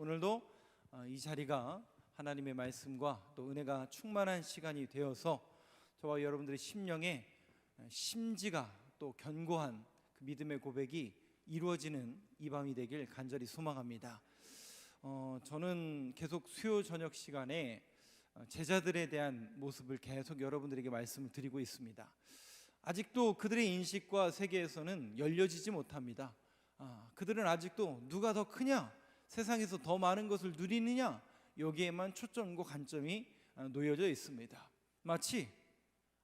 오늘도 이 자리가 하나님의 말씀과 또 은혜가 충만한 시간이 되어서 저와 여러분들의 심령에 심지가 또 견고한 그 믿음의 고백이 이루어지는 이 밤이 되길 간절히 소망합니다. 저는 계속 수요 저녁 시간에 제자들에 대한 모습을 계속 여러분들에게 말씀을 드리고 있습니다. 아직도 그들의 인식과 세계에서는 열려지지 못합니다. 그들은 아직도 누가 더 크냐, 세상에서 더 많은 것을 누리느냐, 여기에만 초점과 관점이 놓여져 있습니다. 마치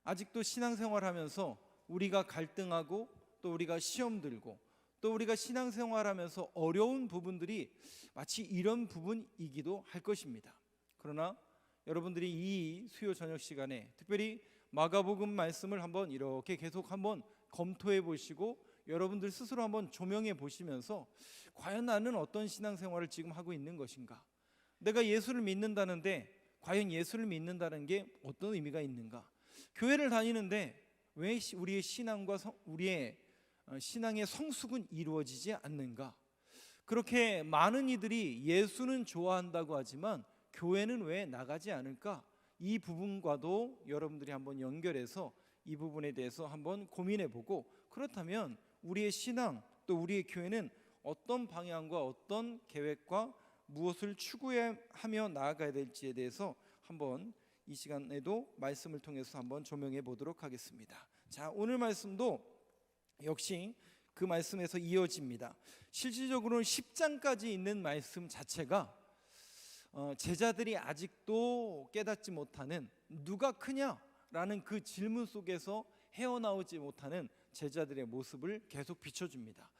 아직도 신앙생활하면서 우리가 갈등하고 또 우리가 시험 들고 또 우리가 신앙생활하면서 어려운 부분들이 마치 이런 부분이기도 할 것입니다. 그러나 여러분들이 이 수요 저녁 시간에 특별히 마가복음 말씀을 한번 이렇게 계속 한번 검토해 보시고 여러분들 스스로 한번 조명해 보시면서 과연 나는 어떤 신앙생활을 지금 하고 있는 것인가? 내가 예수를 믿는다는데 과연 예수를 믿는다는 게 어떤 의미가 있는가? 교회를 다니는데 왜 우리의 신앙과 우리의 신앙의 성숙은 이루어지지 않는가? 그렇게 많은 이들이 예수는 좋아한다고 하지만 교회는 왜 나가지 않을까? 이 부분과도 여러분들이 한번 연결해서 이 부분에 대해서 한번 고민해보고, 그렇다면 우리의 신앙 또 우리의 교회는 어떤 방향과 어떤 계획과 무엇을 추구하며 나아가야 될지에 대해서 한번 이 시간에도 말씀을 통해서 한번 조명해 보도록 하겠습니다. 자, 오늘 말씀도 역시 그 말씀에서 이어집니다. 실질적으로는 10장까지 있는 말씀 자체가 제자들이 아직도 깨닫지 못하는 누가 크냐라는 그 질문 속에서 헤어나오지 못하는 제자들의 모습을 계속 비춰줍니다.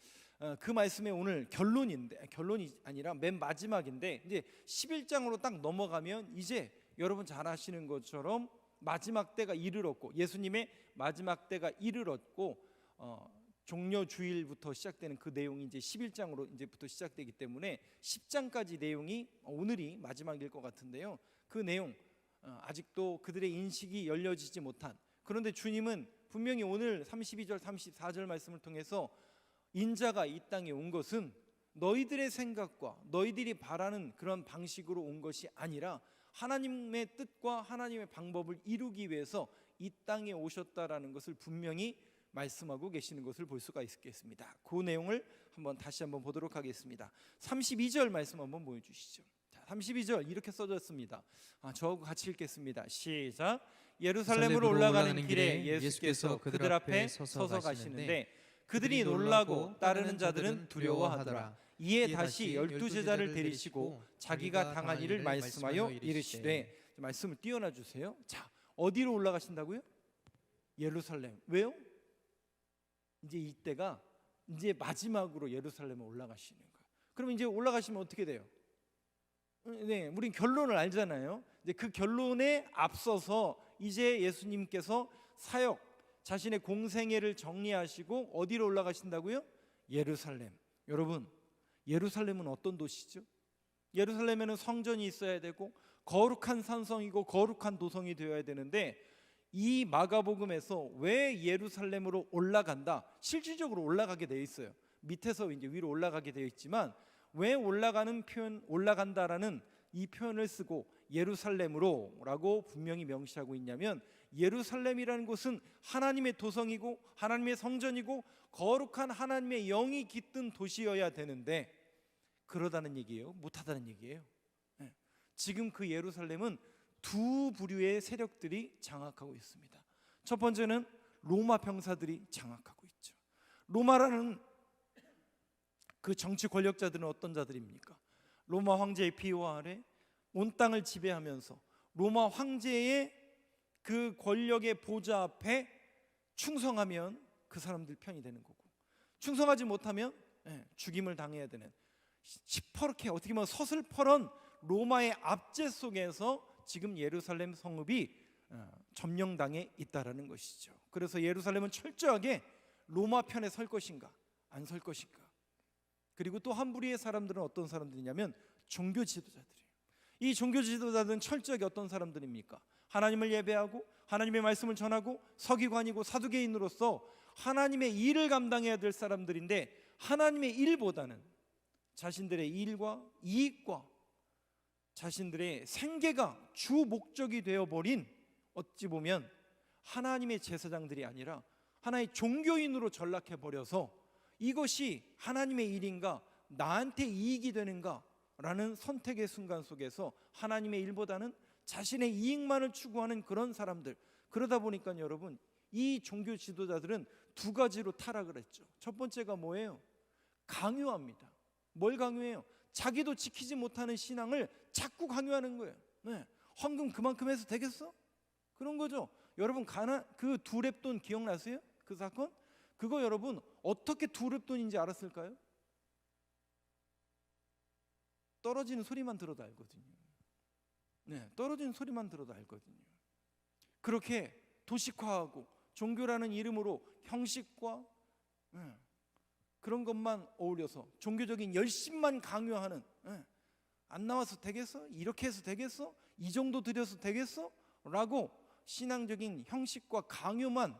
그 말씀의 오늘 결론이 아니라 맨 마지막인데, 이제 11장으로 딱 넘어가면 이제 여러분 잘 아시는 것처럼 마지막 때가 이르렀고, 예수님의 마지막 때가 이르렀고, 종려 주일부터 시작되는 그 내용이 이제 11장으로 이제부터 시작되기 때문에 10장까지 내용이 오늘이 마지막일 것 같은데요. 그 내용 아직도 그들의 인식이 열려지지 못한, 그런데 주님은 분명히 오늘 32절 34절 말씀을 통해서 인자가 이 땅에 온 것은 너희들의 생각과 너희들이 바라는 그런 방식으로 온 것이 아니라 하나님의 뜻과 하나님의 방법을 이루기 위해서 이 땅에 오셨다라는 것을 분명히 말씀하고 계시는 것을 볼 수가 있겠습니다. 그 내용을 다시 한번 보도록 하겠습니다. 32절 말씀 한번 보여주시죠. 자, 32절 이렇게 써졌습니다. 저하고 같이 읽겠습니다. 시작. 예루살렘으로 올라가는 길에 예수께서 그들 앞에 서서 가시는데 그들이 놀라고 따르는 자들은 두려워하더라. 이에 다시 12제자를 데리시고 자기가 당한 일을 말씀하여 이르시되, 말씀을 띄워놔 주세요. 자, 어디로 올라가신다고요? 예루살렘. 왜요? 이제 이때가 이제 마지막으로 예루살렘에 올라가시는 거예요. 그럼 이제 올라가시면 어떻게 돼요? 네, 우린 결론을 알잖아요. 이제 그 결론에 앞서서 이제 예수님께서 사역, 자신의 공생애를 정리하시고 어디로 올라가신다고요? 예루살렘. 여러분, 예루살렘은 어떤 도시죠? 예루살렘에는 성전이 있어야 되고 거룩한 산성이고 거룩한 도성이 되어야 되는데, 이 마가복음에서 왜 예루살렘으로 올라간다, 실질적으로 올라가게 되어 있어요. 밑에서 이제 위로 올라가게 되어 있지만 왜 올라가는 표현, 올라간다라는 이 표현을 쓰고 예루살렘으로라고 분명히 명시하고 있냐면, 예루살렘이라는 곳은 하나님의 도성이고 하나님의 성전이고 거룩한 하나님의 영이 깃든 도시여야 되는데 그러다는 얘기예요? 못하다는 얘기예요? 네. 지금 그 예루살렘은 두 부류의 세력들이 장악하고 있습니다. 첫 번째는 로마 병사들이 장악하고 있죠. 로마라는 그 정치 권력자들은 어떤 자들입니까? 로마 황제의 피와 아래 온 땅을 지배하면서 로마 황제의 그 권력의 보좌 앞에 충성하면 그 사람들 편이 되는 거고, 충성하지 못하면 죽임을 당해야 되는 시퍼렇게 어떻게 보면 서슬퍼런 로마의 압제 속에서 지금 예루살렘 성읍이 점령당해 있다라는 것이죠. 그래서 예루살렘은 철저하게 로마 편에 설 것인가 안 설 것인가. 그리고 또 한 부류의 사람들은 어떤 사람들이냐면 종교 지도자들이에요. 이 종교 지도자들은 철저하게 어떤 사람들입니까? 하나님을 예배하고 하나님의 말씀을 전하고 서기관이고 사두개인으로서 하나님의 일을 감당해야 될 사람들인데, 하나님의 일보다는 자신들의 일과 이익과 자신들의 생계가 주 목적이 되어버린, 어찌 보면 하나님의 제사장들이 아니라 하나의 종교인으로 전락해버려서 이것이 하나님의 일인가, 나한테 이익이 되는가 라는 선택의 순간 속에서 하나님의 일보다는 자신의 이익만을 추구하는 그런 사람들, 그러다 보니까 여러분, 이 종교 지도자들은 두 가지로 타락을 했죠. 첫 번째가 뭐예요? 강요합니다. 뭘 강요해요? 자기도 지키지 못하는 신앙을 자꾸 강요하는 거예요. 네. 헌금 그만큼 해서 되겠어? 그런 거죠. 여러분, 그 두렙돈 기억나세요? 그 사건? 그거 여러분 어떻게 두렙돈인지 알았을까요? 떨어지는 소리만 들어도 알거든요. 네, 떨어지는 소리만 들어도 알거든요. 그렇게 도식화하고 종교라는 이름으로 형식과 그런 것만 어울려서 종교적인 열심만 강요하는, 안 나와서 되겠어? 이렇게 해서 되겠어? 이 정도 드려서 되겠어? 라고 신앙적인 형식과 강요만,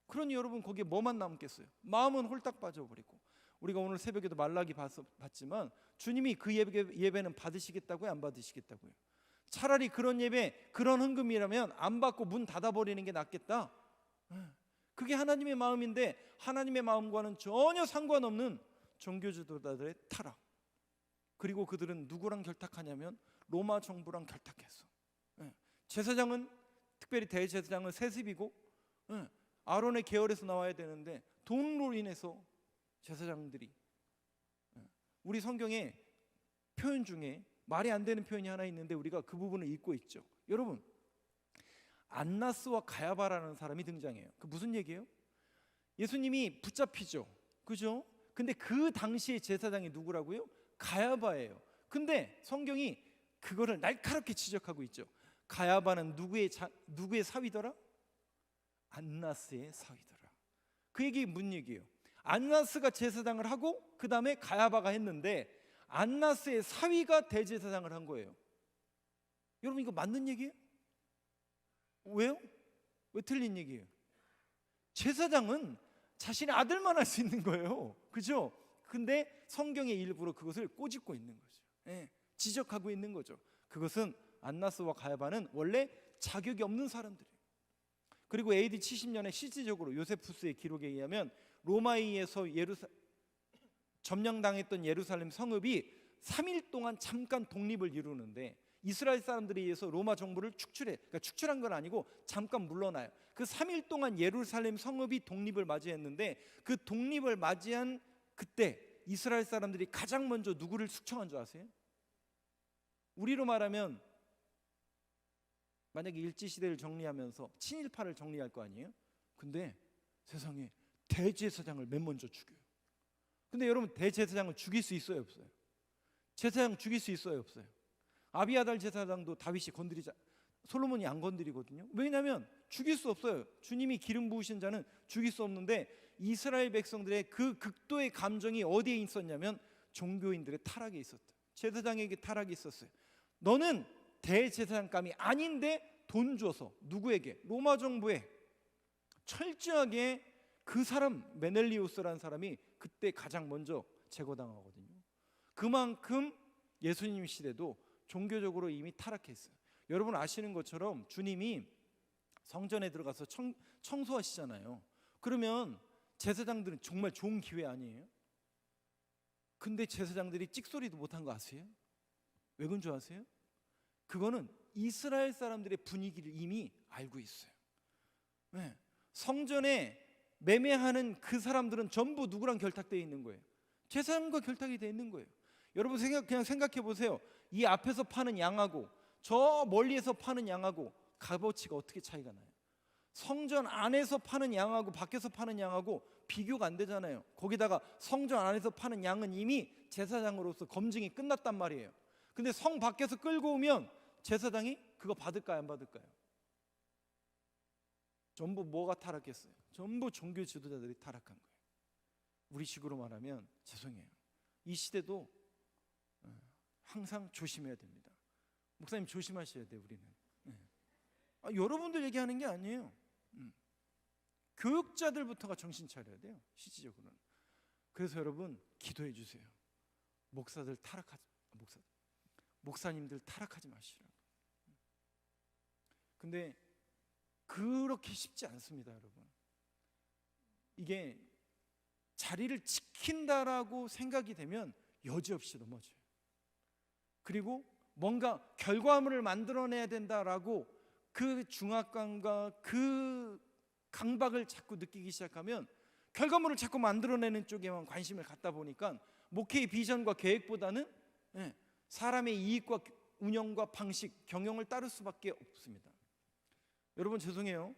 그러니 여러분 거기에 뭐만 남겠어요? 마음은 홀딱 빠져버리고. 우리가 오늘 새벽에도 말라기 봤지만 주님이 그 예배는 받으시겠다고요? 안 받으시겠다고요? 차라리 그런 예배, 그런 헌금이라면 안 받고 문 닫아버리는 게 낫겠다. 그게 하나님의 마음인데 하나님의 마음과는 전혀 상관없는 종교 지도자들의 타락. 그리고 그들은 누구랑 결탁하냐면 로마 정부랑 결탁했어. 제사장은, 특별히 대제사장은 세습이고 아론의 계열에서 나와야 되는데 돈으로 인해서 제사장들이, 우리 성경에 표현 중에 말이 안 되는 표현이 하나 있는데 우리가 그 부분을 잊고 있죠. 여러분, 안나스와 가야바라는 사람이 등장해요. 그 무슨 얘기예요? 예수님이 붙잡히죠, 그죠? 근데 그 당시의 제사장이 누구라고요? 가야바예요. 근데 성경이 그거를 날카롭게 지적하고 있죠. 가야바는 누구의 사위더라? 안나스의 사위더라. 그 얘기 무슨 얘기예요? 안나스가 제사장을 하고 그 다음에 가야바가 했는데 안나스의 사위가 대제사장을 한 거예요. 여러분, 이거 맞는 얘기예요? 왜요? 왜 틀린 얘기예요? 제사장은 자신의 아들만 할 수 있는 거예요, 그죠? 근데 성경에 일부러 그것을 꼬집고 있는 거죠. 지적하고 있는 거죠. 그것은 안나스와 가야바는 원래 자격이 없는 사람들이에요. 그리고 AD 70년에 실질적으로 요세푸스의 기록에 의하면 로마에 의해서 점령당했던 예루살렘 성읍이 3일 동안 잠깐 독립을 이루는데 이스라엘 사람들에 의해서 로마 정부를 그러니까 축출한 건 아니고 잠깐 물러나요. 그 3일 동안 예루살렘 성읍이 독립을 맞이했는데 그 독립을 맞이한 그때 이스라엘 사람들이 가장 먼저 누구를 숙청한 줄 아세요? 우리로 말하면 만약에 일제시대를 정리하면서 친일파를 정리할 거 아니에요? 근데 세상에 대제사장을 맨 먼저 죽여요. 근데 여러분, 대제사장을 죽일 수 있어요, 없어요? 제사장 죽일 수 있어요, 없어요? 아비아달 제사장도 다윗이 솔로몬이 안 건드리거든요. 왜냐하면 죽일 수 없어요. 주님이 기름 부으신 자는 죽일 수 없는데 이스라엘 백성들의 그 극도의 감정이 어디에 있었냐면 종교인들의 타락에 있었다. 제사장에게 타락이 있었어요. 너는 대제사장감이 아닌데 돈 줘서 누구에게? 로마 정부에 철저하게 그 사람 메넬리우스라는 사람이 그때 가장 먼저 제거당하거든요. 그만큼 예수님 시대도 종교적으로 이미 타락했어요. 여러분 아시는 것처럼 주님이 성전에 들어가서 청소하시잖아요. 그러면 제사장들은 정말 좋은 기회 아니에요? 근데 제사장들이 찍소리도 못한 거 아세요? 왜 그런 줄 아세요? 그거는 이스라엘 사람들의 분위기를 이미 알고 있어요. 성전에 매매하는 그 사람들은 전부 누구랑 결탁되어 있는 거예요? 제사장과 결탁이 되어 있는 거예요. 여러분 그냥 생각해 보세요. 이 앞에서 파는 양하고 저 멀리에서 파는 양하고 값어치가 어떻게 차이가 나요? 성전 안에서 파는 양하고 밖에서 파는 양하고 비교가 안 되잖아요. 거기다가 성전 안에서 파는 양은 이미 제사장으로서 검증이 끝났단 말이에요. 근데 성 밖에서 끌고 오면 제사장이 그거 받을까요, 안 받을까요? 전부 뭐가 타락했어요? 전부 종교 지도자들이 타락한 거예요. 우리 식으로 말하면 죄송해요. 이 시대도 항상 조심해야 됩니다. 목사님 조심하셔야 돼요. 우리는 여러분들 얘기하는 게 아니에요. 교육자들부터가 정신 차려야 돼요, 실질적으로는. 그래서 여러분 기도해 주세요. 목사님들 타락하지 마시라고. 근데 그렇게 쉽지 않습니다, 여러분. 이게 자리를 지킨다라고 생각이 되면 여지없이 넘어져요. 그리고 뭔가 결과물을 만들어내야 된다라고 그 중압감과 그 강박을 자꾸 느끼기 시작하면 결과물을 자꾸 만들어내는 쪽에만 관심을 갖다 보니까 목회의 비전과 계획보다는 사람의 이익과 운영과 방식, 경영을 따를 수밖에 없습니다. 여러분 죄송해요.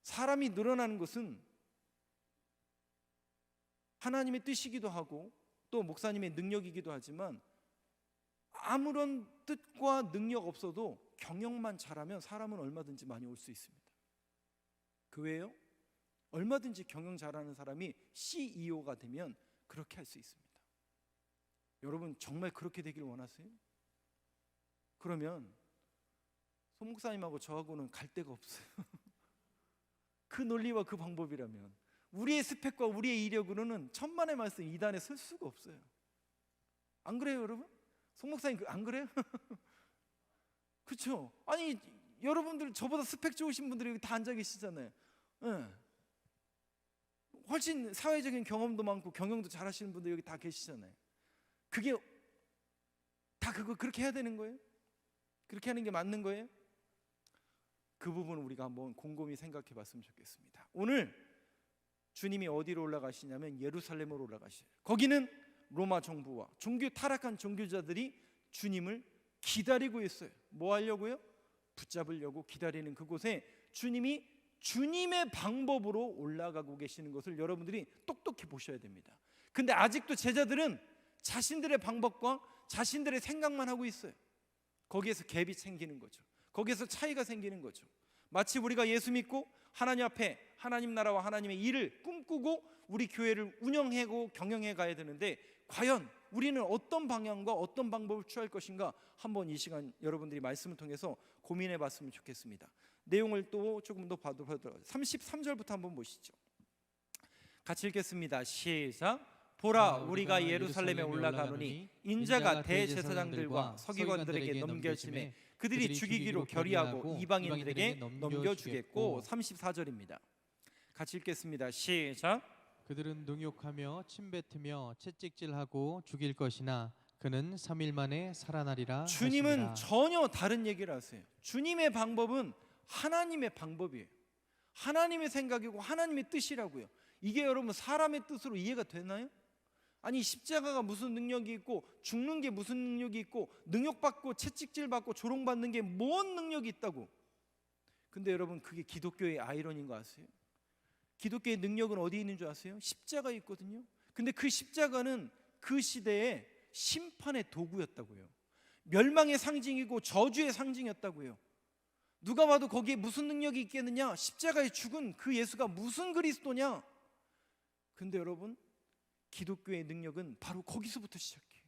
사람이 늘어나는 것은 하나님의 뜻이기도 하고 또 목사님의 능력이기도 하지만 아무런 뜻과 능력 없어도 경영만 잘하면 사람은 얼마든지 많이 올 수 있습니다. 그 외에요? 얼마든지 경영 잘하는 사람이 CEO가 되면 그렇게 할 수 있습니다. 여러분 정말 그렇게 되길 원하세요? 그러면 송 목사님하고 저하고는 갈 데가 없어요. 그 논리와 그 방법이라면 우리의 스펙과 우리의 이력으로는 천만의 말씀 2단에 설 수가 없어요. 안 그래요, 여러분? 송 목사님 안 그래요? 그렇죠? 아니 여러분들 저보다 스펙 좋으신 분들이 여기 다 앉아 계시잖아요. 훨씬 사회적인 경험도 많고 경영도 잘하시는 분들 여기 다 계시잖아요. 그게 다 그렇게 해야 되는 거예요? 그렇게 하는 게 맞는 거예요? 그 부분을 우리가 한번 곰곰이 생각해 봤으면 좋겠습니다. 오늘 주님이 어디로 올라가시냐면 예루살렘으로 올라가시죠. 거기는 로마 정부와 타락한 종교자들이 주님을 기다리고 있어요. 뭐 하려고요? 붙잡으려고 기다리는 그곳에 주님이 주님의 방법으로 올라가고 계시는 것을 여러분들이 똑똑히 보셔야 됩니다. 근데 아직도 제자들은 자신들의 방법과 자신들의 생각만 하고 있어요. 거기에서 갭이 생기는 거죠. 거기에서 차이가 생기는 거죠. 마치 우리가 예수 믿고 하나님 앞에 하나님 나라와 하나님의 일을 꿈꾸고 우리 교회를 운영하고 경영해 가야 되는데 과연 우리는 어떤 방향과 어떤 방법을 취할 것인가 한번 이 시간 여러분들이 말씀을 통해서 고민해 봤으면 좋겠습니다. 내용을 또 조금 더 봐도록 33절부터 한번 보시죠. 같이 읽겠습니다. 시작. 보라, 우리가 예루살렘에 올라가노니 인자가 대제사장들과 서기관들에게 넘겨짐에 그들이 죽이기로 결의하고 이방인들에게 넘겨주겠고. 34절입니다. 같이 읽겠습니다. 시작. 그들은 능욕하며 침뱉으며 채찍질하고 죽일 것이나 그는 3일 만에 살아나리라. 주님은 하시니라. 전혀 다른 얘기를 하세요. 주님의 방법은 하나님의 방법이에요. 하나님의 생각이고 하나님의 뜻이라고요. 이게 여러분 사람의 뜻으로 이해가 되나요? 아니 십자가가 무슨 능력이 있고 죽는 게 무슨 능력이 있고 능욕받고 채찍질받고 조롱받는 게 뭔 능력이 있다고. 근데 여러분 그게 기독교의 아이러니인 거 아세요? 기독교의 능력은 어디에 있는 줄 아세요? 십자가에 있거든요. 근데 그 십자가는 그 시대에 심판의 도구였다고요. 멸망의 상징이고 저주의 상징이었다고요. 누가 봐도 거기에 무슨 능력이 있겠느냐? 십자가에 죽은 그 예수가 무슨 그리스도냐? 근데 여러분 기독교의 능력은 바로 거기서부터 시작해요.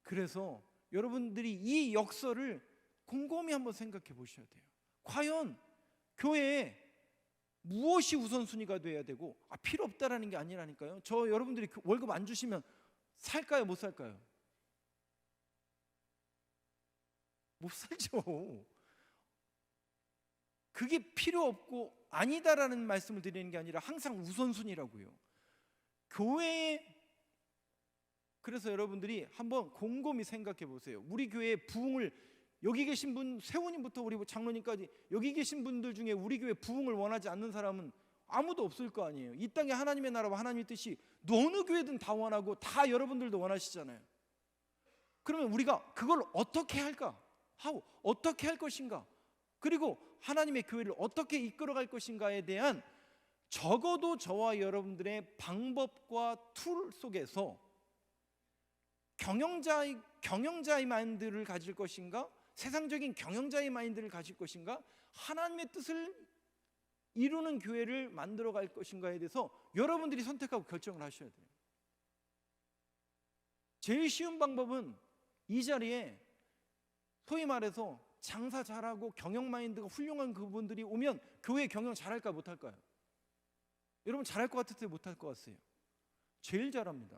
그래서 여러분들이 이 역사를 곰곰이 한번 생각해 보셔야 돼요. 과연 교회에 무엇이 우선순위가 돼야 되고 필요 없다라는 게 아니라니까요. 저 여러분들이 월급 안 주시면 살까요? 못 살까요? 못 살죠. 그게 필요 없고 아니다라는 말씀을 드리는 게 아니라 항상 우선순위라고요. 교회에 그래서 여러분들이 한번 곰곰이 생각해 보세요. 우리 교회의 부흥을 여기 계신 분 세훈님부터 우리 장로님까지 여기 계신 분들 중에 우리 교회 부흥을 원하지 않는 사람은 아무도 없을 거 아니에요. 이 땅에 하나님의 나라와 하나님의 뜻이 어느 교회든 다 원하고 다 여러분들도 원하시잖아요. 그러면 우리가 그걸 어떻게 할까? 어떻게 할 것인가? 그리고 하나님의 교회를 어떻게 이끌어갈 것인가에 대한 적어도 저와 여러분들의 방법과 툴 속에서 경영자의 마인드를 가질 것인가? 세상적인 경영자의 마인드를 가질 것인가? 하나님의 뜻을 이루는 교회를 만들어갈 것인가에 대해서 여러분들이 선택하고 결정을 하셔야 돼요. 제일 쉬운 방법은 이 자리에 소위 말해서 장사 잘하고 경영 마인드가 훌륭한 그분들이 오면 교회 경영 잘할까 못할까요? 여러분 잘할 것 같으세요? 못할 것 같으세요? 제일 잘합니다.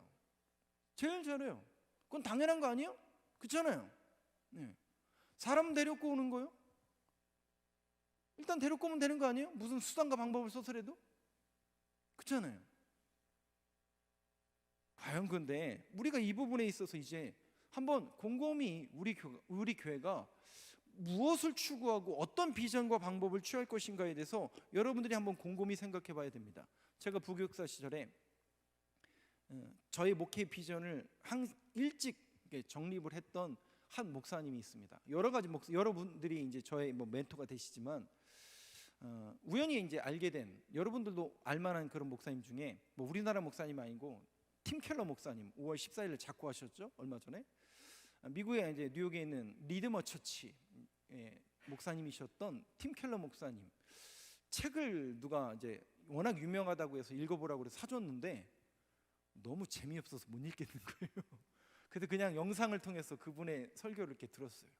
제일 잘해요. 그건 당연한 거 아니에요? 그렇잖아요. 네. 사람 데리고 오는 거요? 일단 데리고 오면 되는 거 아니에요? 무슨 수단과 방법을 써서라도? 그렇잖아요. 과연 근데 우리가 이 부분에 있어서 이제 한번 곰곰이 우리 교회가 무엇을 추구하고 어떤 비전과 방법을 취할 것인가에 대해서 여러분들이 한번 곰곰이 생각해 봐야 됩니다. 제가 부교육사 시절에 저의 목회 비전을 일찍 정립을 했던 한 목사님이 있습니다. 여러 가지 여러분들이 이제 저의 멘토가 되시지만 우연히 이제 알게 된, 여러분들도 알만한 그런 목사님 중에 우리나라 목사님 아니고 팀 켈러 목사님 5월 14일에 작고하셨죠, 얼마 전에. 미국에 이제 뉴욕에 있는 리드머 처치 목사님이셨던 팀 켈러 목사님 책을 누가 이제 워낙 유명하다고 해서 읽어보라고 해서 사줬는데 너무 재미없어서 못 읽겠는 거예요. 그래서 그냥 영상을 통해서 그분의 설교를 이렇게 들었어요.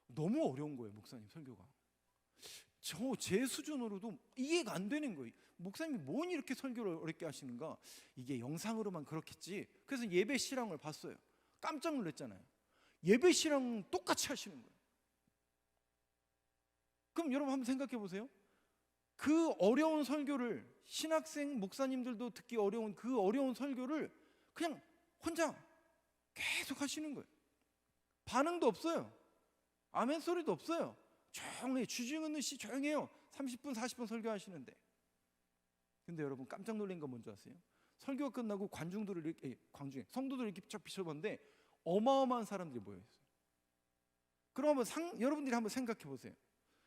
너무 어려운 거예요, 목사님 설교가. 제 수준으로도 이해가 안 되는 거예요. 목사님이 뭔 이렇게 설교를 어렵게 하시는가? 이게 영상으로만 그렇겠지. 그래서 예배 실황을 봤어요. 깜짝 놀랐잖아요. 예배 실황 똑같이 하시는 거예요. 그럼 여러분 한번 생각해 보세요. 그 어려운 설교를, 신학생 목사님들도 듣기 어려운 그 어려운 설교를 그냥 혼자 계속 하시는 거예요. 반응도 없어요. 아멘 소리도 없어요. 조용히 주중은 씨 조용해요. 30분 40분 설교하시는데. 근데 여러분 깜짝 놀란 건 뭔지 아세요? 설교가 끝나고 성도들을 이렇게 쫙 비춰봤는데 어마어마한 사람들이 모여있어요. 그럼 여러분들이 한번 생각해 보세요.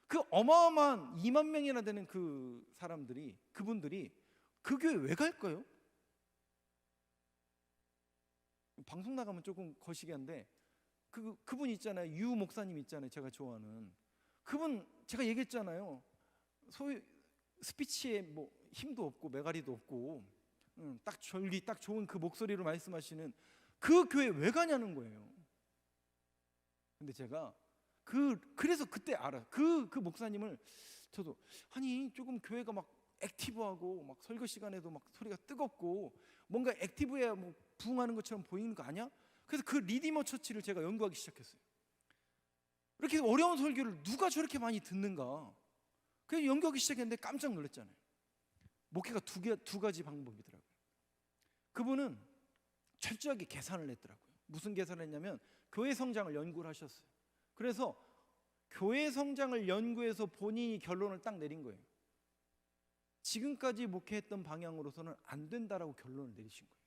그 어마어마한 2만 명이나 되는 그 사람들이, 그분들이 그 교회 왜 갈까요? 방송 나가면 조금 거시기한데 그분 있잖아요. 유 목사님 있잖아요. 제가 좋아하는 그분, 제가 얘기했잖아요. 소위 스피치에 힘도 없고 메가리도 없고 딱 딱 좋은 그 목소리로 말씀하시는 그 교회 왜 가냐는 거예요. 근데 제가 그래서 그때 그 목사님을 저도 아니 조금 교회가 막 액티브하고 막 설교 시간에도 막 소리가 뜨겁고 뭔가 액티브해야 부흥하는 것처럼 보이는 거 아니야? 그래서 그 리디머 처치를 제가 연구하기 시작했어요. 이렇게 어려운 설교를 누가 저렇게 많이 듣는가? 그래서 연구하기 시작했는데 깜짝 놀랐잖아요. 목회가 두 가지 방법이더라고요. 그분은 철저하게 계산을 했더라고요. 무슨 계산을 했냐면 교회 성장을 연구를 하셨어요. 그래서 교회 성장을 연구해서 본인이 결론을 딱 내린 거예요. 지금까지 목회했던 방향으로서는 안 된다라고 결론을 내리신 거예요.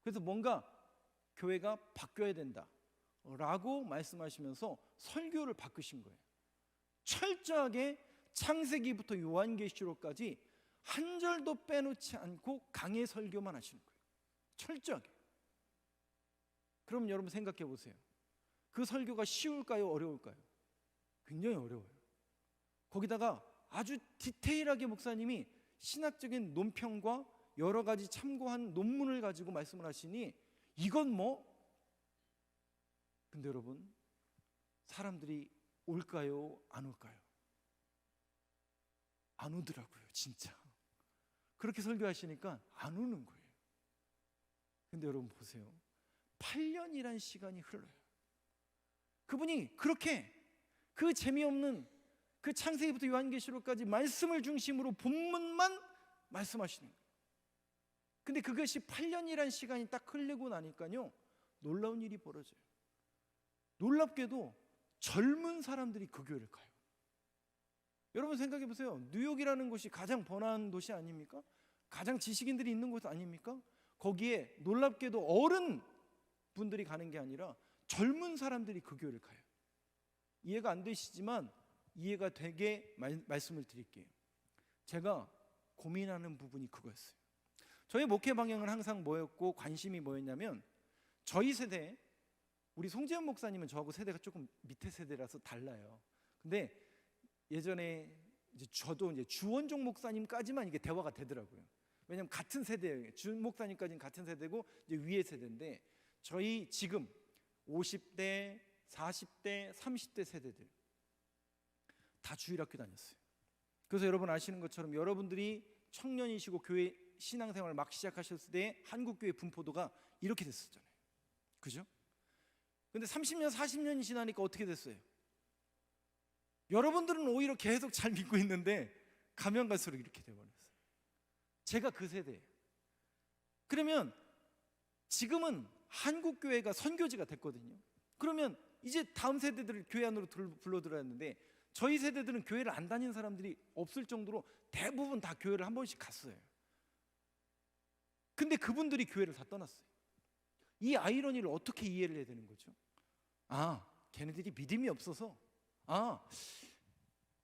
그래서 뭔가 교회가 바뀌어야 된다라고 말씀하시면서 설교를 바꾸신 거예요. 철저하게 창세기부터 요한계시록까지 한 절도 빼놓지 않고 강해 설교만 하시는 거예요. 철저하게. 그럼 여러분 생각해 보세요. 그 설교가 쉬울까요? 어려울까요? 굉장히 어려워요. 거기다가 아주 디테일하게 목사님이 신학적인 논평과 여러 가지 참고한 논문을 가지고 말씀을 하시니 이건 근데 여러분 사람들이 올까요? 안 올까요? 안 오더라고요, 진짜. 그렇게 설교하시니까 안 오는 거예요. 근데 여러분 보세요. 8년이란 시간이 흘러요. 그분이 그렇게 그 재미없는 그 창세기부터 요한계시록까지 말씀을 중심으로 본문만 말씀하시는 거예요. 근데 그것이 8년이란 시간이 딱 흘리고 나니까요, 놀라운 일이 벌어져요. 놀랍게도 젊은 사람들이 그 교회를 가요. 여러분 생각해 보세요. 뉴욕이라는 곳이 가장 번화한 도시 아닙니까? 가장 지식인들이 있는 곳 아닙니까? 거기에 놀랍게도 어른 분들이 가는 게 아니라 젊은 사람들이 그 교회를 가요. 이해가 안 되시지만 이해가 되게 말씀을 드릴게요. 제가 고민하는 부분이 그거였어요. 저희 목회 방향은 항상 뭐였고 관심이 뭐였냐면, 저희 세대, 우리 송재현 목사님은 저하고 세대가 조금 밑에 세대라서 달라요. 근데 예전에 저도 주원종 목사님까지만 이게 대화가 되더라고요. 왜냐하면 같은 세대예요. 주 목사님까지는 같은 세대고 이제 위의 세대인데, 저희 지금 50대, 40대, 30대 세대들 다 주일학교 다녔어요. 그래서 여러분 아시는 것처럼 여러분들이 청년이시고 교회 신앙생활을 막 시작하셨을 때 한국교회 분포도가 이렇게 됐었잖아요. 그죠? 근데 30년 40년이 지나니까 어떻게 됐어요? 여러분들은 오히려 계속 잘 믿고 있는데 가면 갈수록 이렇게 돼버렸어요. 제가 그 세대예요. 그러면 지금은 한국교회가 선교지가 됐거든요. 그러면 이제 다음 세대들을 교회 안으로 불러들어야 하는데, 저희 세대들은 교회를 안 다닌 사람들이 없을 정도로 대부분 다 교회를 한 번씩 갔어요. 근데 그분들이 교회를 다 떠났어요. 이 아이러니를 어떻게 이해를 해야 되는 거죠? 아, 걔네들이 믿음이 없어서,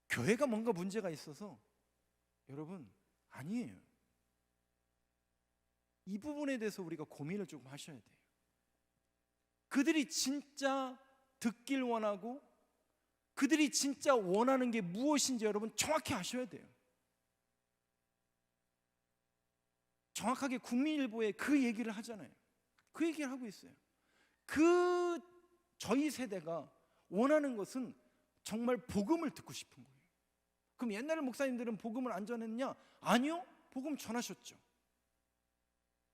교회가 뭔가 문제가 있어서. 여러분, 아니에요. 이 부분에 대해서 우리가 고민을 조금 하셔야 돼요. 그들이 진짜 듣길 원하고 그들이 진짜 원하는 게 무엇인지 여러분 정확히 아셔야 돼요. 정확하게 국민일보에 그 얘기를 하잖아요. 그 얘기를 하고 있어요. 저희 세대가 원하는 것은 정말 복음을 듣고 싶은 거예요. 그럼 옛날 목사님들은 복음을 안 전했냐? 아니요, 복음 전하셨죠.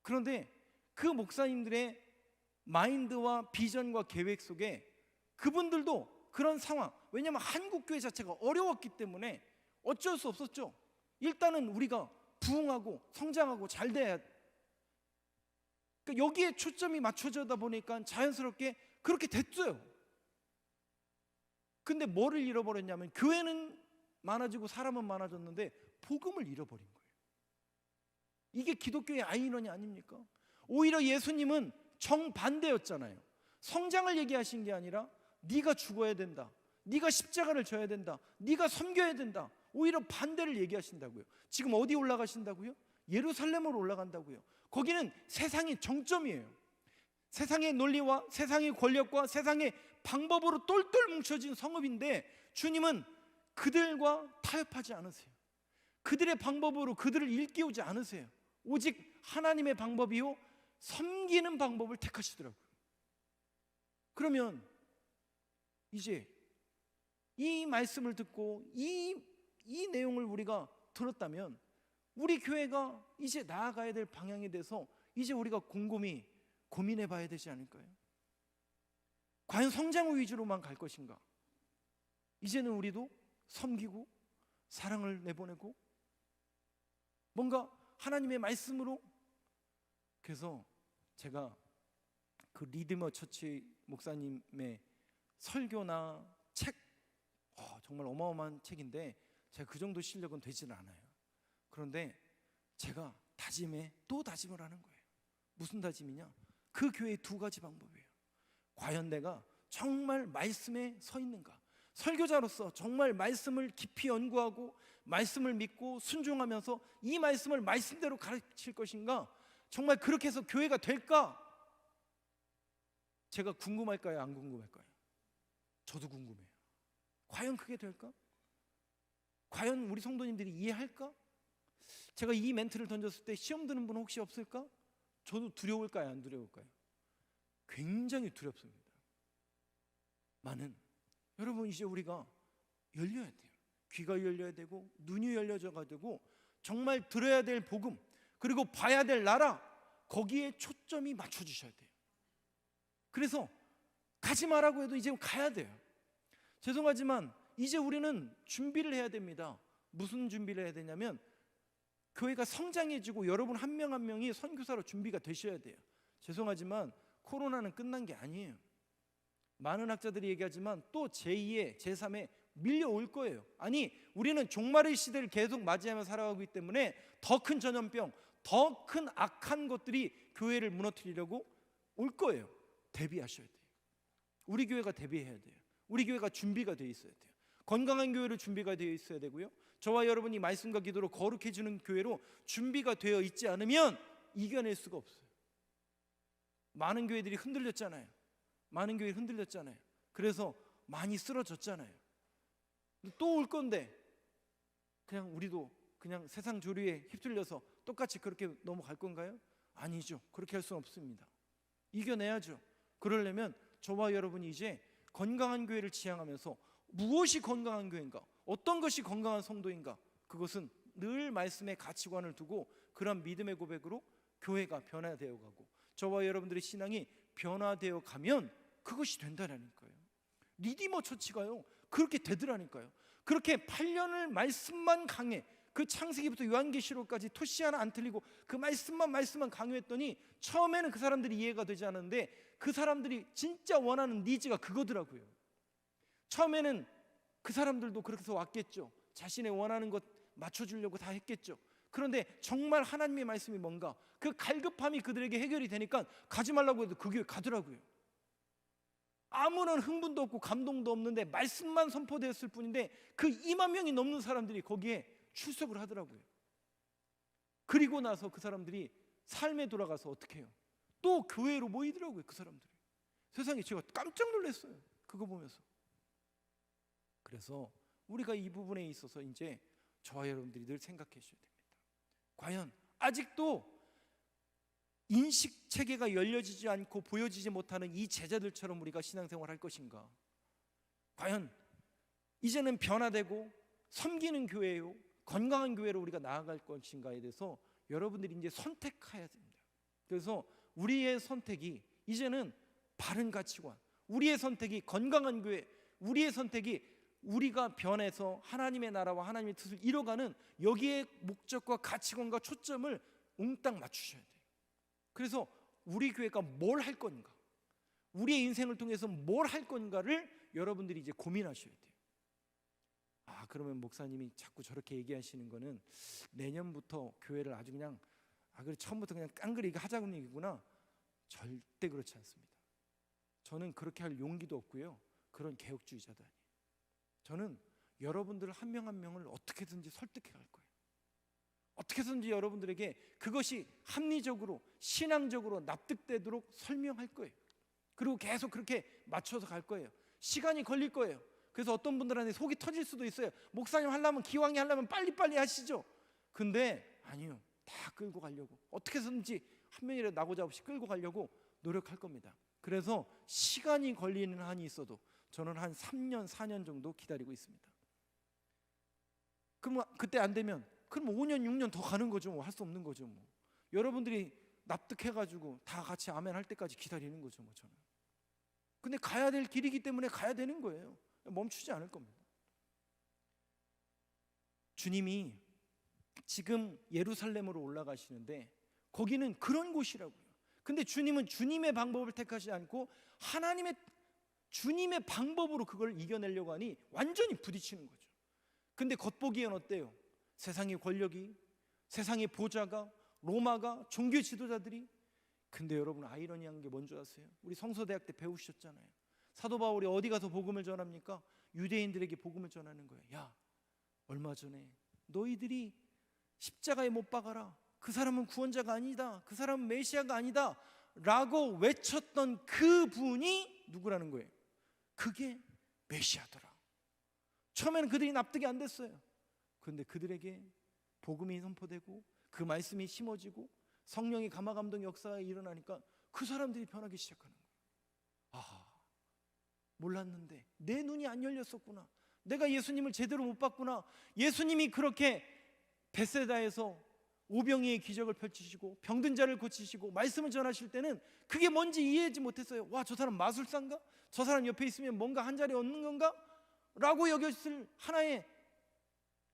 그런데 그 목사님들의 마인드와 비전과 계획 속에 그분들도 그런 상황, 왜냐하면 한국교회 자체가 어려웠기 때문에 어쩔 수 없었죠. 일단은 우리가 부흥하고 성장하고 잘 돼야, 그러니까 여기에 초점이 맞춰져다 보니까 자연스럽게 그렇게 됐어요. 근데 뭐를 잃어버렸냐면, 교회는 많아지고 사람은 많아졌는데 복음을 잃어버린 거예요. 이게 기독교의 아이러니 아닙니까? 오히려 예수님은 정반대였잖아요. 성장을 얘기하신 게 아니라 네가 죽어야 된다, 네가 십자가를 져야 된다, 네가 섬겨야 된다, 오히려 반대를 얘기하신다고요. 지금 어디 올라가신다고요? 예루살렘으로 올라간다고요. 거기는 세상의 정점이에요. 세상의 논리와 세상의 권력과 세상의 방법으로 똘똘 뭉쳐진 성읍인데, 주님은 그들과 타협하지 않으세요. 그들의 방법으로 그들을 일깨우지 않으세요. 오직 하나님의 방법이요, 섬기는 방법을 택하시더라고요. 그러면 이제 이 말씀을 듣고 이 내용을 우리가 들었다면, 우리 교회가 이제 나아가야 될 방향에 대해서 이제 우리가 곰곰이 고민해 봐야 되지 않을까요? 과연 성장 위주로만 갈 것인가? 이제는 우리도 섬기고 사랑을 내보내고 뭔가 하나님의 말씀으로. 그래서 제가 그 리드머 처치 목사님의 설교나 책, 정말 어마어마한 책인데 제가 그 정도 실력은 되지는 않아요. 그런데 제가 다짐에 또 다짐을 하는 거예요. 무슨 다짐이냐? 그 교회의 두 가지 방법이에요. 과연 내가 정말 말씀에 서 있는가? 설교자로서 정말 말씀을 깊이 연구하고 말씀을 믿고 순종하면서 이 말씀을 말씀대로 가르칠 것인가? 정말 그렇게 해서 교회가 될까? 제가 궁금할까요? 안 궁금할까요? 저도 궁금해요. 과연 그게 될까? 과연 우리 성도님들이 이해할까? 제가 이 멘트를 던졌을 때 시험 드는 분 혹시 없을까? 저도 두려울까요? 안 두려울까요? 굉장히 두렵습니다. 여러분, 이제 우리가 열려야 돼요. 귀가 열려야 되고 눈이 열려져야 되고 정말 들어야 될 복음, 그리고 봐야 될 나라, 거기에 초점이 맞춰주셔야 돼요. 그래서 가지 말라고 해도 이제 가야 돼요. 죄송하지만 이제 우리는 준비를 해야 됩니다. 무슨 준비를 해야 되냐면, 교회가 성장해지고 여러분 한 명 한 명이 선교사로 준비가 되셔야 돼요. 죄송하지만 코로나는 끝난 게 아니에요. 많은 학자들이 얘기하지만 또 제2의 제3의 밀려올 거예요. 아니, 우리는 종말의 시대를 계속 맞이하며 살아가고 있기 때문에 더 큰 전염병, 더 큰 악한 것들이 교회를 무너뜨리려고 올 거예요. 대비하셔야 돼요. 우리 교회가 대비해야 돼요. 우리 교회가 준비가 되어 있어야 돼요. 건강한 교회로 준비가 되어 있어야 되고요, 저와 여러분이 말씀과 기도로 거룩해지는 교회로 준비가 되어 있지 않으면 이겨낼 수가 없어요. 많은 교회들이 흔들렸잖아요. 많은 교회들이 흔들렸잖아요. 그래서 많이 쓰러졌잖아요. 또 올 건데 그냥 우리도 그냥 세상 조류에 휩쓸려서 똑같이 그렇게 넘어갈 건가요? 아니죠. 그렇게 할 수는 없습니다. 이겨내야죠. 그러려면 저와 여러분이 이제 건강한 교회를 지향하면서 무엇이 건강한 교회인가? 어떤 것이 건강한 성도인가? 그것은 늘 말씀의 가치관을 두고 그런 믿음의 고백으로 교회가 변화되어 가고 저와 여러분들의 신앙이 변화되어 가면 그것이 된다라는 거예요. 리디머 처치가요 그렇게 되더라니까요. 그렇게 8년을 말씀만 강해, 그 창세기부터 요한계시록까지 토시 하나 안 틀리고 그 말씀만 강요했더니 처음에는 그 사람들이 이해가 되지 않았는데 그 사람들이 진짜 원하는 니즈가 그거더라고요. 처음에는 그 사람들도 그렇게 해서 왔겠죠. 자신의 원하는 것 맞춰주려고 다 했겠죠. 그런데 정말 하나님의 말씀이 뭔가, 그 갈급함이 그들에게 해결이 되니까 가지 말라고 해도 그 교회 가더라고요. 아무런 흥분도 없고 감동도 없는데 말씀만 선포되었을 뿐인데 그 2만 명이 넘는 사람들이 거기에 출석을 하더라고요. 그리고 나서 그 사람들이 삶에 돌아가서 어떻게 해요? 또 교회로 모이더라고요. 그 사람들이. 세상에 제가 깜짝 놀랐어요. 그거 보면서. 그래서 우리가 이 부분에 있어서 이제 저와 여러분들이 늘 생각해 주셔야 됩니다. 과연 아직도 인식 체계가 열려지지 않고 보여지지 못하는 이 제자들처럼 우리가 신앙생활 할 것인가? 과연 이제는 변화되고 섬기는 교회요, 건강한 교회로 우리가 나아갈 것인가에 대해서 여러분들이 이제 선택해야 됩니다. 그래서 우리의 선택이 이제는 바른 가치관, 우리의 선택이 건강한 교회, 우리의 선택이 우리가 변해서 하나님의 나라와 하나님의 뜻을 이뤄가는 여기에 목적과 가치관과 초점을 옹딱 맞추셔야 돼요. 그래서 우리 교회가 뭘 할 건가, 우리의 인생을 통해서 뭘 할 건가를 여러분들이 이제 고민하셔야 돼요. 그러면 목사님이 자꾸 저렇게 얘기하시는 거는 내년부터 교회를 아주 그냥 그래 처음부터 그냥 깡그리게 하자는 얘기구나. 절대 그렇지 않습니다. 저는 그렇게 할 용기도 없고요, 그런 개혁주의자도 아니에요. 저는 여러분들 한 명 한 명을 어떻게든지 설득해 갈 거예요. 어떻게든지 여러분들에게 그것이 합리적으로 신앙적으로 납득되도록 설명할 거예요. 그리고 계속 그렇게 맞춰서 갈 거예요. 시간이 걸릴 거예요. 그래서 어떤 분들한테 속이 터질 수도 있어요. 목사님 하려면, 기왕이 하려면 빨리빨리 하시죠. 근데 아니요, 다 끌고 가려고 어떻게든지 한 명이라도 나고자 없이 끌고 가려고 노력할 겁니다. 그래서 시간이 걸리는 한이 있어도 저는 한 3년 4년 정도 기다리고 있습니다. 그럼 그때 안 되면 그럼 5년 6년 더 가는 거죠. 할 수 없는 거죠. 여러분들이 납득해가지고 다 같이 아멘 할 때까지 기다리는 거죠. 저는. 근데 가야 될 길이기 때문에 가야 되는 거예요. 멈추지 않을 겁니다. 주님이 지금 예루살렘으로 올라가시는데 거기는 그런 곳이라고요. 근데 주님은 주님의 방법을 택하지 않고 주님의 방법으로 그걸 이겨내려고 하니 완전히 부딪히는 거죠. 근데 겉보기엔 어때요? 세상의 권력이, 세상의 보좌가, 로마가, 종교 지도자들이. 근데 여러분 아이러니한 게 뭔지 아세요? 우리 성서대학 때 배우셨잖아요. 사도 바울이 어디 가서 복음을 전합니까? 유대인들에게 복음을 전하는 거예요. 야, 얼마 전에 너희들이 십자가에 못 박아라, 그 사람은 구원자가 아니다, 그 사람은 메시아가 아니다 라고 외쳤던 그 분이 누구라는 거예요? 그게 메시아더라. 처음에는 그들이 납득이 안 됐어요. 그런데 그들에게 복음이 선포되고 그 말씀이 심어지고 성령의 감화감동 역사가 일어나니까 그 사람들이 변하기 시작하는 거예요. 몰랐는데 내 눈이 안 열렸었구나. 내가 예수님을 제대로 못 봤구나. 예수님이 그렇게 베세다에서 오병이의 기적을 펼치시고 병든 자를 고치시고 말씀을 전하실 때는 그게 뭔지 이해하지 못했어요. 저 사람 마술사인가? 저 사람 옆에 있으면 뭔가 한 자리 얻는 건가? 라고 여겼을 하나의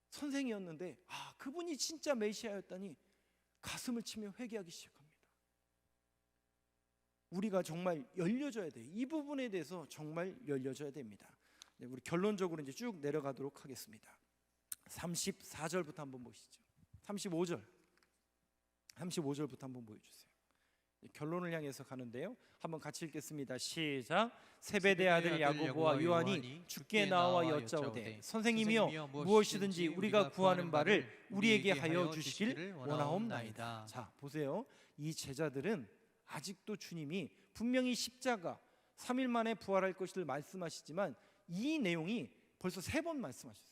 선생이었는데 그분이 진짜 메시아였다니 가슴을 치며 회개하기 시작합니다. 우리가 정말 열려져야 돼요. 이 부분에 대해서 정말 열려져야 됩니다. 우리 결론적으로 이제 쭉 내려가도록 하겠습니다. 34절부터 한번 보시죠. 35절부터 한번 보여주세요. 결론을 향해서 가는데요. 한번 같이 읽겠습니다. 시작. 세베대 아들 야고보와 요한이 주께 나와 여짜오되 선생님이여 무엇이든지 우리가 구하는 바를 우리에게 하여 주시길 원하옵나이다. 자, 보세요. 이 제자들은 아직도 주님이 분명히 십자가 3일 만에 부활할 것을 말씀하시지만 이 내용이 벌써 3번 말씀하셨어요.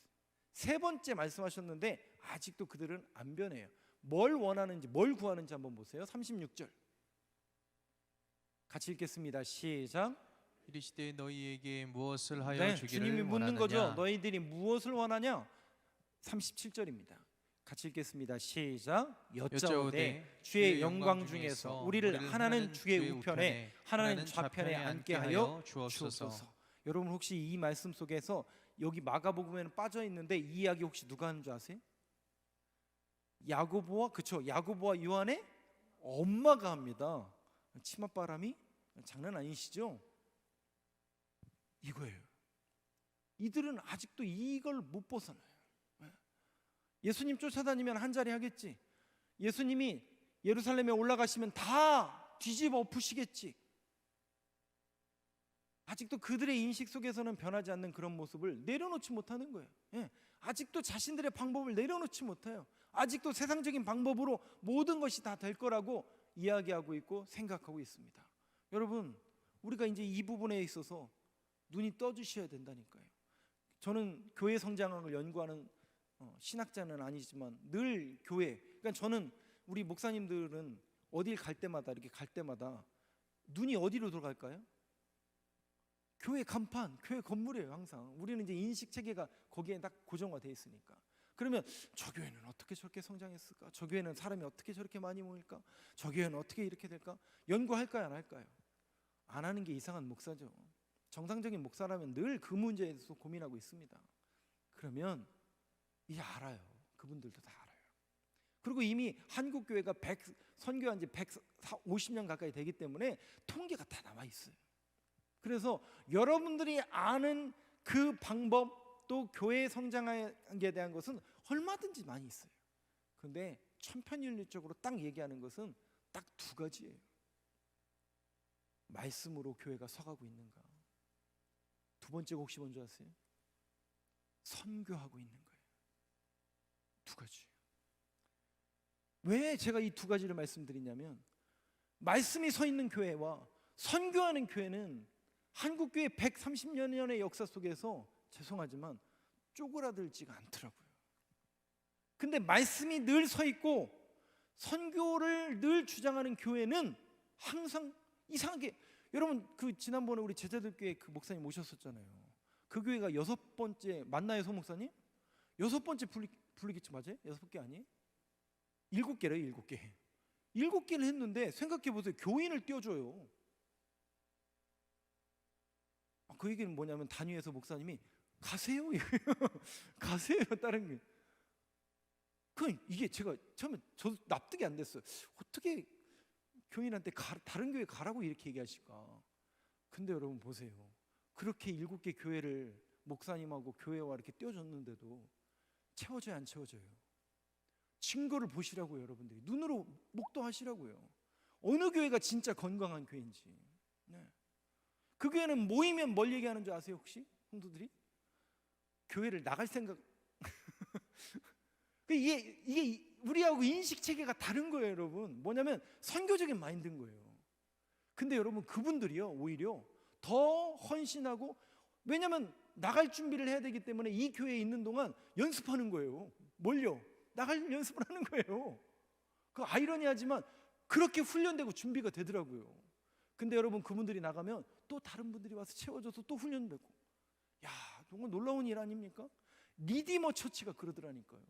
3번째 말씀하셨는데 아직도 그들은 안 변해요. 뭘 원하는지, 뭘 구하는지 한번 보세요. 36절 같이 읽겠습니다. 시작. 이르시되 너희에게 무엇을 하여 주기를 주님이 묻는 원하느냐? 거죠. 너희들이 무엇을 원하냐? 37절입니다. 같이 읽겠습니다. 시작. 여짜오되 여짜오되 주의 영광 중에서 우리를 하나는 주의 우편에 하나는 좌편에 앉게 하여 주옵소서. 여러분 혹시 이 말씀 속에서 여기 마가복음에는 빠져 있는데 이 이야기 혹시 누가 하는 줄 아세요? 야고보와 야고보와 요한의 엄마가 합니다. 치맛바람이 장난 아니시죠? 이거예요. 이들은 아직도 이걸 못 벗어나요. 예수님 쫓아다니면 한 자리 하겠지. 예수님이 예루살렘에 올라가시면 다 뒤집어 엎으시겠지. 아직도 그들의 인식 속에서는 변하지 않는 그런 모습을 내려놓지 못하는 거예요. 아직도 자신들의 방법을 내려놓지 못해요. 아직도 세상적인 방법으로 모든 것이 다 될 거라고 이야기하고 있고 생각하고 있습니다. 여러분, 우리가 이제 이 부분에 있어서 눈이 떠주셔야 된다니까요. 저는 교회 성장을 연구하는 신학자는 아니지만 늘 그러니까 저는 우리 목사님들은 어딜 갈 때마다 이렇게 갈 때마다 눈이 어디로 돌아갈까요? 교회 간판, 교회 건물이에요. 항상 우리는 이제 인식 체계가 거기에 딱 고정화되어 있으니까. 그러면 저 교회는 어떻게 저렇게 성장했을까? 저 교회는 사람이 어떻게 저렇게 많이 모일까? 저 교회는 어떻게 이렇게 될까? 연구할까요, 안 할까요? 안 하는 게 이상한 목사죠. 정상적인 목사라면 늘 그 문제에 대해서 고민하고 있습니다. 그러면 이제 알아요. 그분들도 다 알아요. 그리고 이미 한국 교회가 선교한 지 150년 가까이 되기 때문에 통계가 다 남아 있어요. 그래서 여러분들이 아는 그 방법 또 교회 성장에 대한 것은 얼마든지 많이 있어요. 그런데 천편일률적으로 딱 얘기하는 것은 딱 두 가지예요. 말씀으로 교회가 서가고 있는가. 두 번째가 혹시 뭔지 아세요? 선교하고 있는 거예요. 두 가지. 왜 제가 이 두 가지를 말씀드리냐면 말씀이 서 있는 교회와 선교하는 교회는 한국 교회 130년의 역사 속에서 죄송하지만 쪼그라들지가 않더라고요. 근데 말씀이 늘 서 있고 선교를 늘 주장하는 교회는 항상 이상하게, 여러분 그 지난번에 우리 제자들 교회 그 목사님 모셨었잖아요. 그 교회가 6번째 맞나요, 소 목사님? 6번째 불리기치 맞아요? 6개 아니에요? 7개래요. 7개. 7개를 했는데 생각해 보세요. 교인을 띄워줘요. 그 얘기는 뭐냐면 단위에서 목사님이 가세요. 가세요. 다른 게. 이게 제가 처음에 저도 납득이 안 됐어요. 어떻게 교인한테 다른 교회 가라고 이렇게 얘기하실까? 근데 여러분 보세요. 그렇게 7개 교회를 목사님하고 교회와 이렇게 띄워줬는데도 채워져요, 안 채워져요? 증거를 보시라고요. 여러분들이 눈으로 목도하시라고요. 어느 교회가 진짜 건강한 교회인지. 그 교회는 모이면 뭘 얘기하는 줄 아세요? 혹시 성도들이? 교회를 나갈 생각. 이게 우리하고 인식 체계가 다른 거예요, 여러분. 뭐냐면 선교적인 마인드인 거예요. 근데 여러분 그분들이요 오히려 더 헌신하고, 왜냐면 나갈 준비를 해야 되기 때문에 이 교회에 있는 동안 연습하는 거예요. 뭘요? 나갈 연습을 하는 거예요. 그 아이러니하지만 그렇게 훈련되고 준비가 되더라고요. 근데 여러분 그분들이 나가면 또 다른 분들이 와서 채워줘서 또 훈련되고, 야 정말 놀라운 일 아닙니까? 리디머 처치가 그러더라니까요.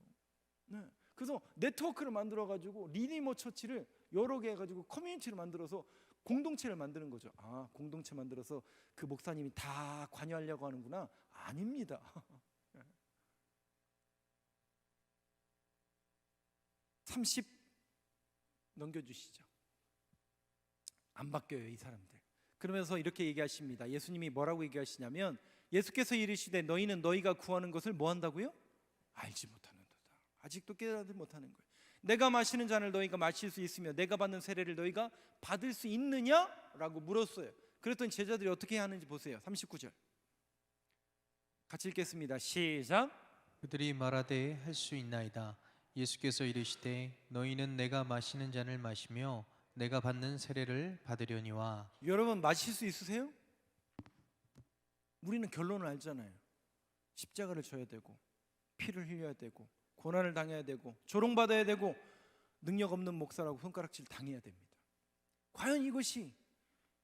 그래서 네트워크를 만들어가지고 리디머 처치를 여러 개 해가지고 커뮤니티를 만들어서 공동체를 만드는 거죠. 공동체 만들어서 그 목사님이 다 관여하려고 하는구나. 아닙니다. 30 넘겨주시죠. 안 바뀌어요, 이 사람들. 그러면서 이렇게 얘기하십니다. 예수님이 뭐라고 얘기하시냐면, 예수께서 이르시되 너희는 너희가 구하는 것을 뭐 한다고요? 알지 못하는도다. 아직도 깨닫지 못하는 거예요. 내가 마시는 잔을 너희가 마실 수 있으며 내가 받는 세례를 너희가 받을 수 있느냐? 라고 물었어요. 그랬더니 제자들이 어떻게 하는지 보세요. 39절 같이 읽겠습니다. 시작. 그들이 말하되 할 수 있나이다. 예수께서 이르시되 너희는 내가 마시는 잔을 마시며 내가 받는 세례를 받으려니와. 여러분 마실 수 있으세요? 우리는 결론을 알잖아요. 십자가를 져야 되고 피를 흘려야 되고 고난을 당해야 되고 조롱받아야 되고 능력 없는 목사라고 손가락질 당해야 됩니다. 과연 이것이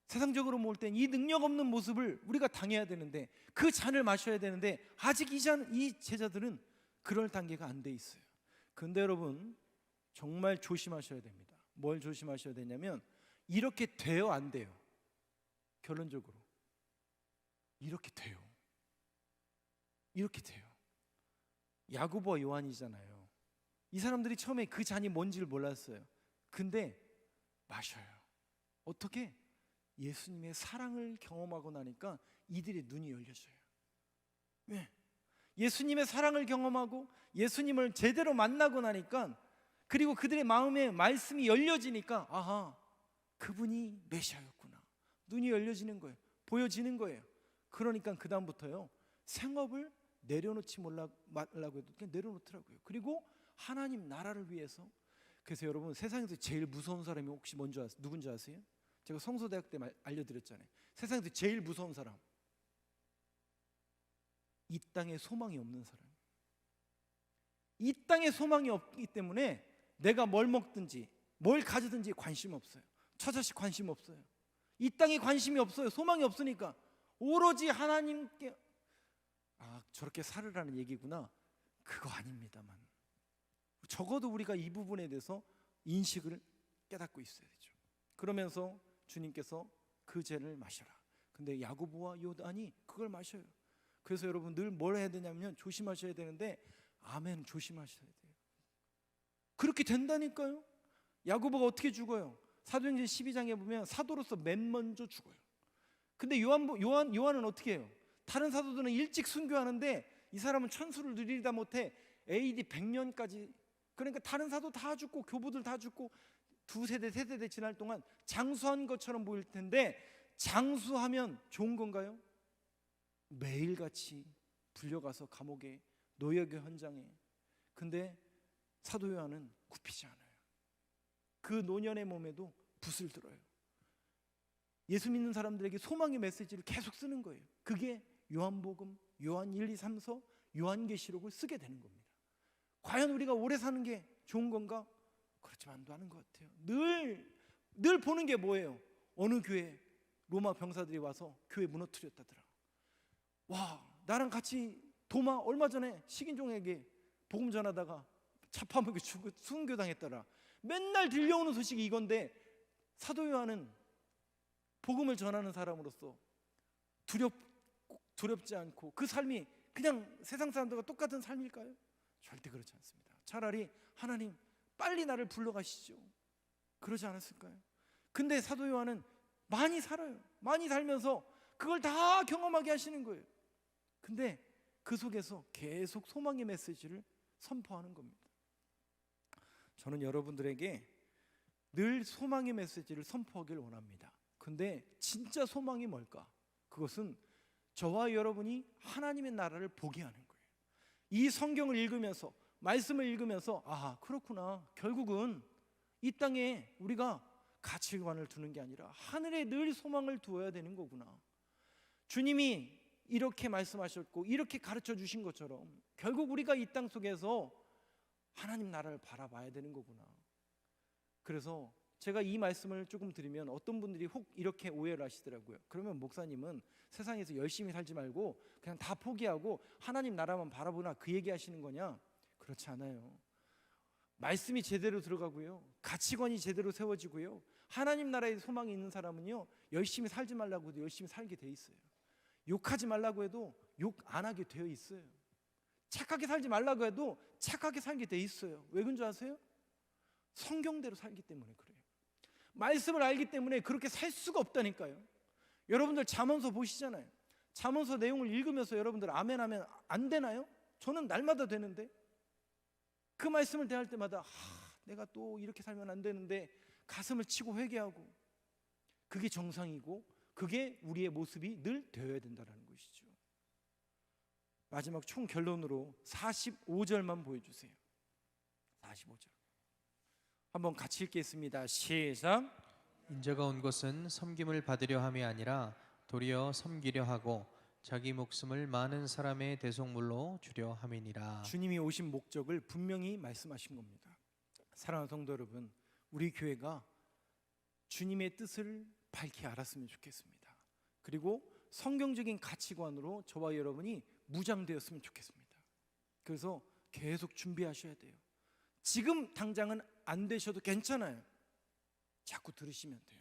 세상적으로 볼 땐 이 능력 없는 모습을 우리가 당해야 되는데, 그 잔을 마셔야 되는데 아직 이 제자들은 그럴 단계가 안 돼 있어요. 근데 여러분 정말 조심하셔야 됩니다. 뭘 조심하셔야 되냐면 이렇게 돼요, 안 돼요? 결론적으로 이렇게 돼요. 이렇게 돼요. 야고보와 요한이잖아요. 이 사람들이 처음에 그 잔이 뭔지를 몰랐어요. 근데 마셔요. 어떻게? 예수님의 사랑을 경험하고 나니까 이들의 눈이 열려져요. 왜? 예수님의 사랑을 경험하고 예수님을 제대로 만나고 나니까, 그리고 그들의 마음에 말씀이 열려지니까 아하, 그분이 메시아였구나. 눈이 열려지는 거예요. 보여지는 거예요. 그러니까 그 다음부터요, 생업을 내려놓지 말라고 해도 그냥 내려놓더라고요. 그리고 하나님 나라를 위해서. 그래서 여러분, 세상에서 제일 무서운 사람이 혹시 누군지 아세요? 제가 성서대학 때 알려드렸잖아요. 세상에서 제일 무서운 사람, 이 땅에 소망이 없는 사람. 이 땅에 소망이 없기 때문에 내가 뭘 먹든지 뭘 가지든지 관심 없어요. 처자식 관심 없어요. 이 땅에 관심이 없어요. 소망이 없으니까 오로지 하나님께. 저렇게 살으라는 얘기구나. 그거 아닙니다만 적어도 우리가 이 부분에 대해서 인식을 깨닫고 있어야 되죠. 그러면서 주님께서 그 잔을 마셔라. 근데 야고보와 요한이 그걸 마셔요. 그래서 여러분 늘 뭘 해야 되냐면 조심하셔야 되는데, 아멘, 조심하셔야 돼요. 그렇게 된다니까요. 야고보가 어떻게 죽어요? 사도행전 12장에 보면 사도로서 맨 먼저 죽어요. 근데 요한은 어떻게 해요? 다른 사도들은 일찍 순교하는데 이 사람은 천수를 누리다 못해 AD 100년까지, 그러니까 다른 사도 다 죽고 교부들 다 죽고 세 세대 지날 동안 장수한 것처럼 보일 텐데, 장수하면 좋은 건가요? 매일같이 불려가서 감옥에, 노역의 현장에. 근데 사도 요한은 굽히지 않아요. 그 노년의 몸에도 붓을 들어요. 예수 믿는 사람들에게 소망의 메시지를 계속 쓰는 거예요. 그게 요한복음, 요한 1, 2, 3서, 요한계시록을 쓰게 되는 겁니다. 과연 우리가 오래 사는 게 좋은 건가? 그렇지만도 않은 것 같아요. 늘 보는 게 뭐예요? 어느 교회 로마 병사들이 와서 교회 무너뜨렸다더라. 와, 나랑 같이 도마 얼마 전에 식인종에게 복음 전하다가 차파먹에 순교당했더라. 맨날 들려오는 소식이 이건데, 사도 요한은 복음을 전하는 사람으로서 두렵지 않고 그 삶이 그냥 세상 사람들과 똑같은 삶일까요? 절대 그렇지 않습니다. 차라리 하나님 빨리 나를 불러가시죠. 그러지 않았을까요? 근데 사도 요한은 많이 살아요. 많이 살면서 그걸 다 경험하게 하시는 거예요. 근데 그 속에서 계속 소망의 메시지를 선포하는 겁니다. 저는 여러분들에게 늘 소망의 메시지를 선포하길 원합니다. 근데 진짜 소망이 뭘까? 그것은 저와 여러분이 하나님의 나라를 보게 하는 거예요. 이 성경을 읽으면서, 말씀을 읽으면서, 아, 그렇구나. 결국은 이 땅에 우리가 가치관을 두는 게 아니라 하늘에 늘 소망을 두어야 되는 거구나. 주님이 이렇게 말씀하셨고 이렇게 가르쳐 주신 것처럼 결국 우리가 이 땅 속에서 하나님 나라를 바라봐야 되는 거구나. 그래서 제가 이 말씀을 조금 드리면 어떤 분들이 혹 이렇게 오해를 하시더라고요. 그러면 목사님은 세상에서 열심히 살지 말고 그냥 다 포기하고 하나님 나라만 바라보나, 그 얘기 하시는 거냐? 그렇지 않아요. 말씀이 제대로 들어가고요, 가치관이 제대로 세워지고요, 하나님 나라에 소망이 있는 사람은요, 열심히 살지 말라고 해도 열심히 살게 돼 있어요. 욕하지 말라고 해도 욕 안 하게 되어 있어요. 착하게 살지 말라고 해도 착하게 살게 돼 있어요. 왜 그런 줄 아세요? 성경대로 살기 때문에 그래요. 말씀을 알기 때문에 그렇게 살 수가 없다니까요. 여러분들 잠언서 보시잖아요. 잠언서 내용을 읽으면서 여러분들 아멘 하면 안 되나요? 저는 날마다 되는데, 그 말씀을 대할 때마다 내가 또 이렇게 살면 안 되는데 가슴을 치고 회개하고, 그게 정상이고 그게 우리의 모습이 늘 되어야 된다는 것이죠. 마지막 총 결론으로 45절만 보여주세요. 45절 한번 같이 읽겠습니다. 시작. 인자가 온 것은 섬김을 받으려 함이 아니라 도리어 섬기려 하고 자기 목숨을 많은 사람의 대속물로 주려 함이니라. 주님이 오신 목적을 분명히 말씀하신 겁니다. 사랑하는 성도 여러분, 우리 교회가 주님의 뜻을 밝히 알았으면 좋겠습니다. 그리고 성경적인 가치관으로 저와 여러분이 무장되었으면 좋겠습니다. 그래서 계속 준비하셔야 돼요. 지금 당장은 안 되셔도 괜찮아요. 자꾸 들으시면 돼요.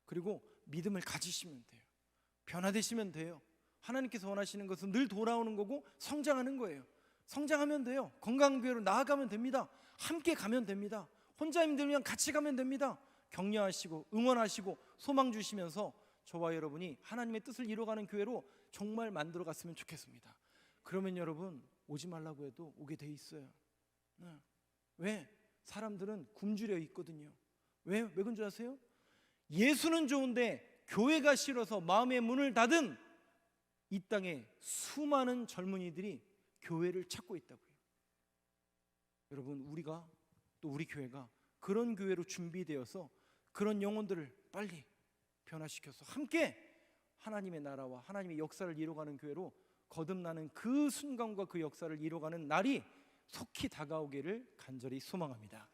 그리고 믿음을 가지시면 돼요. 변화되시면 돼요. 하나님께서 원하시는 것은 늘 돌아오는 거고 성장하는 거예요. 성장하면 돼요. 건강교회로 나아가면 됩니다. 함께 가면 됩니다. 혼자 힘들면 같이 가면 됩니다. 격려하시고 응원하시고 소망 주시면서 저와 여러분이 하나님의 뜻을 이뤄가는 교회로 정말 만들어 갔으면 좋겠습니다. 그러면 여러분 오지 말라고 해도 오게 돼 있어요. 왜? 사람들은 굶주려 있거든요. 왜 그런 줄 아세요? 예수는 좋은데 교회가 싫어서 마음의 문을 닫은 이 땅에 수많은 젊은이들이 교회를 찾고 있다고요. 여러분, 우리가 또 우리 교회가 그런 교회로 준비되어서 그런 영혼들을 빨리 변화시켜서 함께 하나님의 나라와 하나님의 역사를 이뤄가는 교회로 거듭나는 그 순간과 그 역사를 이뤄가는 날이 속히 다가오기를 간절히 소망합니다.